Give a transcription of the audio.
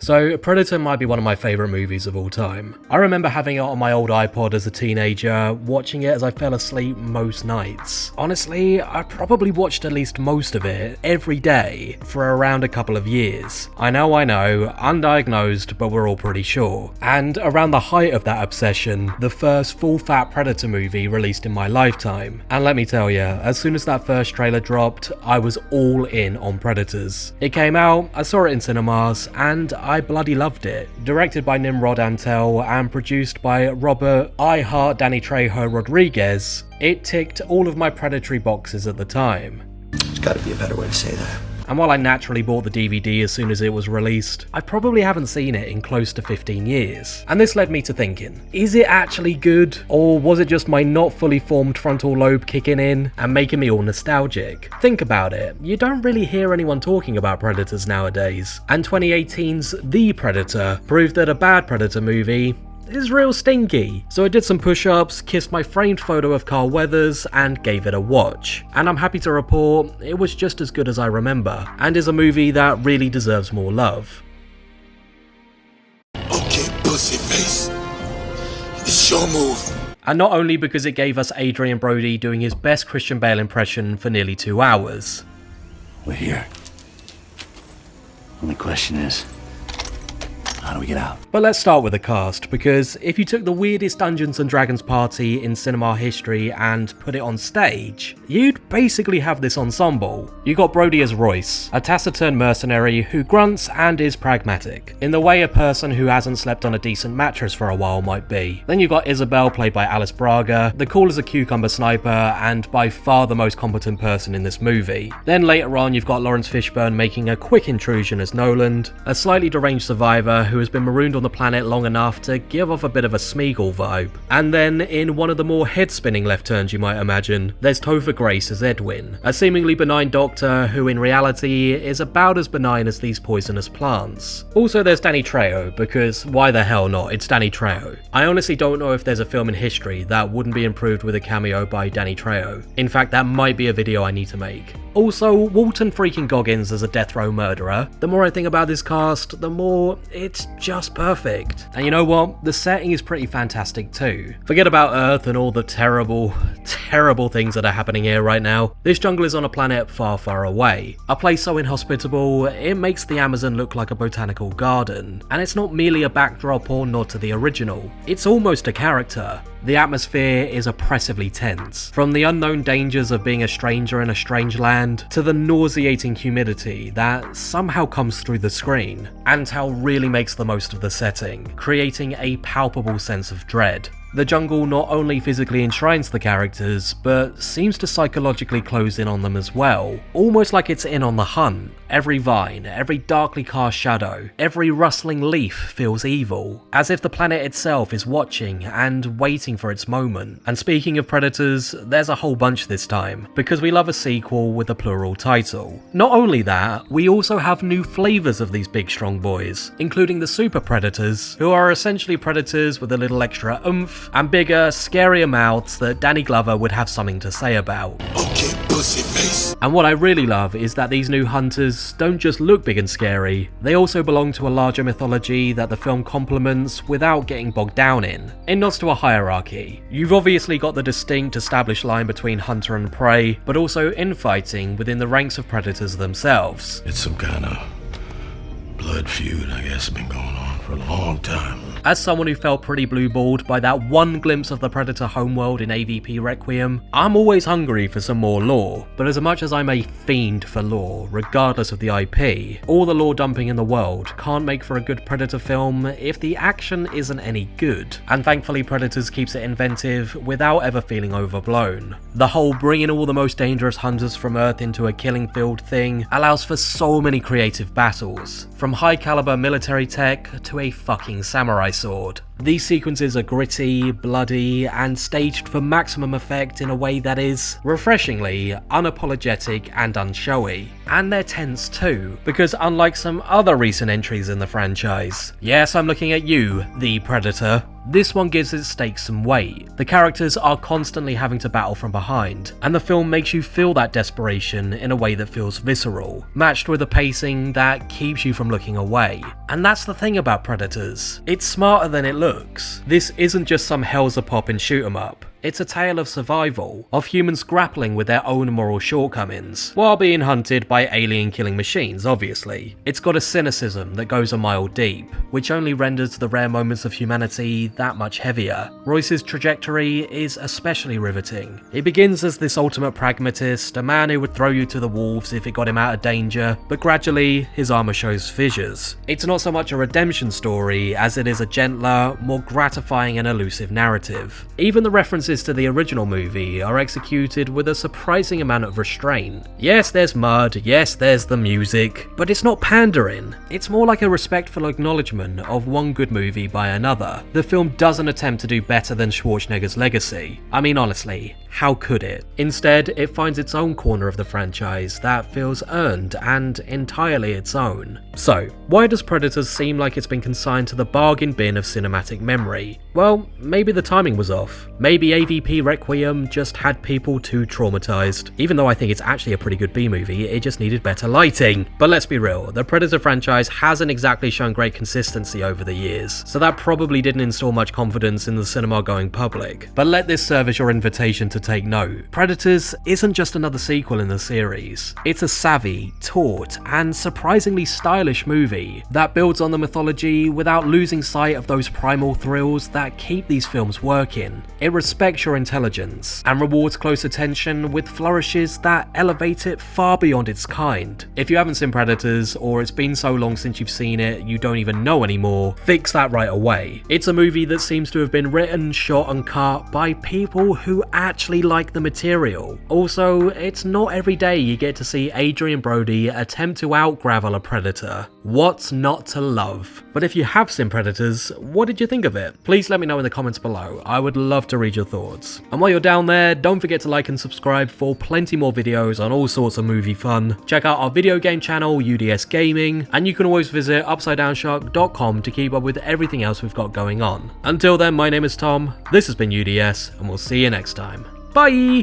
So, Predator might be one of my favourite movies of all time. I remember having it on my old iPod as a teenager, watching it as I fell asleep most nights. Honestly, I probably watched at least most of it every day for around a couple of years. I know, undiagnosed, but we're all pretty sure. And around the height of that obsession, the first full-fat Predator movie released in my lifetime. And let me tell you, as soon as that first trailer dropped, I was all in on Predators. It came out, I saw it in cinemas, and I bloody loved it. Directed by Nimrod Antel and produced by Robert I Heart Danny Trejo Rodriguez, it ticked all of my predatory boxes at the time. There's gotta be a better way to say that. And while I naturally bought the DVD as soon as it was released, I probably haven't seen it in close to 15 years. And this led me to thinking, is it actually good? Or was it just my not fully formed frontal lobe kicking in and making me all nostalgic? Think about it, you don't really hear anyone talking about Predators nowadays. And 2018's The Predator proved that a bad Predator movie is real stinky. So I did some push-ups, kissed my framed photo of Carl Weathers, and gave it a watch. And I'm happy to report it was just as good as I remember, and is a movie that really deserves more love. Okay, pussyface. It's your move. And not only because it gave us Adrian Brody doing his best Christian Bale impression for nearly 2 hours. We're here. Only question is, how do we get out? But let's start with the cast, because if you took the weirdest Dungeons & Dragons party in cinema history and put it on stage, you'd basically have this ensemble. You got Brody as Royce, a taciturn mercenary who grunts and is pragmatic, in the way a person who hasn't slept on a decent mattress for a while might be. Then you got Isabel, played by Alice Braga, the cool as a cucumber sniper and by far the most competent person in this movie. Then later on you've got Lawrence Fishburne making a quick intrusion as Noland, a slightly deranged survivor who has been marooned on the planet long enough to give off a bit of a Smeagol vibe. And then, in one of the more head-spinning left turns you might imagine, there's Topher Grace as Edwin, a seemingly benign doctor who in reality is about as benign as these poisonous plants. Also there's Danny Trejo, because why the hell not, it's Danny Trejo. I honestly don't know if there's a film in history that wouldn't be improved with a cameo by Danny Trejo. In fact, that might be a video I need to make. Also, Walton freaking Goggins as a death row murderer. The more I think about this cast, the more it's just perfect. And you know what? The setting is pretty fantastic too. Forget about Earth and all the terrible things that are happening here right now. This jungle is on a planet far, far away. A place so inhospitable, it makes the Amazon look like a botanical garden. And it's not merely a backdrop or nod to the original. It's almost a character. The atmosphere is oppressively tense, from the unknown dangers of being a stranger in a strange land, to the nauseating humidity that somehow comes through the screen. Antal really makes the most of the setting, creating a palpable sense of dread. The jungle not only physically enshrines the characters, but seems to psychologically close in on them as well, almost like it's in on the hunt. Every vine, every darkly cast shadow, every rustling leaf feels evil, as if the planet itself is watching and waiting for its moment. And speaking of predators, there's a whole bunch this time, because we love a sequel with a plural title. Not only that, we also have new flavours of these big strong boys, including the super predators, who are essentially predators with a little extra oomph, and bigger, scarier mouths that Danny Glover would have something to say about. Okay, pussyface. And what I really love is that these new hunters don't just look big and scary, they also belong to a larger mythology that the film complements without getting bogged down in. It nods to a hierarchy. You've obviously got the distinct established line between hunter and prey, but also infighting within the ranks of predators themselves. It's some kind of blood feud, I guess, been going on for a long time. As someone who felt pretty blue-balled by that one glimpse of the Predator homeworld in AVP Requiem, I'm always hungry for some more lore, but as much as I'm a fiend for lore, regardless of the IP, all the lore dumping in the world can't make for a good Predator film if the action isn't any good, and thankfully Predators keeps it inventive without ever feeling overblown. The whole bringing all the most dangerous hunters from Earth into a killing field thing allows for so many creative battles, from high caliber military tech to a fucking samurai sword. These sequences are gritty, bloody, and staged for maximum effect in a way that is refreshingly unapologetic and unshowy. And they're tense too, because unlike some other recent entries in the franchise, yes, I'm looking at you, the Predator, this one gives its stakes some weight. The characters are constantly having to battle from behind, and the film makes you feel that desperation in a way that feels visceral, matched with a pacing that keeps you from looking away. And that's the thing about Predators. It's smarter than it looks. This isn't just some hell's-a-pop and shoot 'em up. It's a tale of survival, of humans grappling with their own moral shortcomings, while being hunted by alien-killing machines, obviously. It's got a cynicism that goes a mile deep, which only renders the rare moments of humanity that much heavier. Royce's trajectory is especially riveting. He begins as this ultimate pragmatist, a man who would throw you to the wolves if it got him out of danger, but gradually, his armor shows fissures. It's not so much a redemption story as it is a gentler, more gratifying and elusive narrative. Even the references to the original movie are executed with a surprising amount of restraint. Yes, there's mud, yes, there's the music, but it's not pandering. It's more like a respectful acknowledgement of one good movie by another. The film doesn't attempt to do better than Schwarzenegger's legacy. I mean, honestly, how could it? Instead, it finds its own corner of the franchise that feels earned and entirely its own. So, why does Predators seem like it's been consigned to the bargain bin of cinematic memory? Well, maybe the timing was off. Maybe AVP Requiem just had people too traumatized. Even though I think it's actually a pretty good B-movie, it just needed better lighting. But let's be real, the Predator franchise hasn't exactly shown great consistency over the years, so that probably didn't install much confidence in the cinema-going public. But let this serve as your invitation to take note. Predators isn't just another sequel in the series. It's a savvy, taut, and surprisingly stylish movie that builds on the mythology without losing sight of those primal thrills that keep these films working. It respects your intelligence and rewards close attention with flourishes that elevate it far beyond its kind. If you haven't seen Predators, or it's been so long since you've seen it you don't even know anymore, fix that right away. It's a movie that seems to have been written, shot and cut by people who actually like the material. Also, it's not every day you get to see Adrian Brody attempt to out-gravel a predator. What's not to love? But if you have seen Predators, what did you think of it? Please let me know in the comments below. I would love to read your thoughts. And while you're down there, don't forget to like and subscribe for plenty more videos on all sorts of movie fun. Check out our video game channel, UDS Gaming, and you can always visit UpsideDownShark.com to keep up with everything else we've got going on. Until then, my name is Tom, this has been UDS, and we'll see you next time. Bye!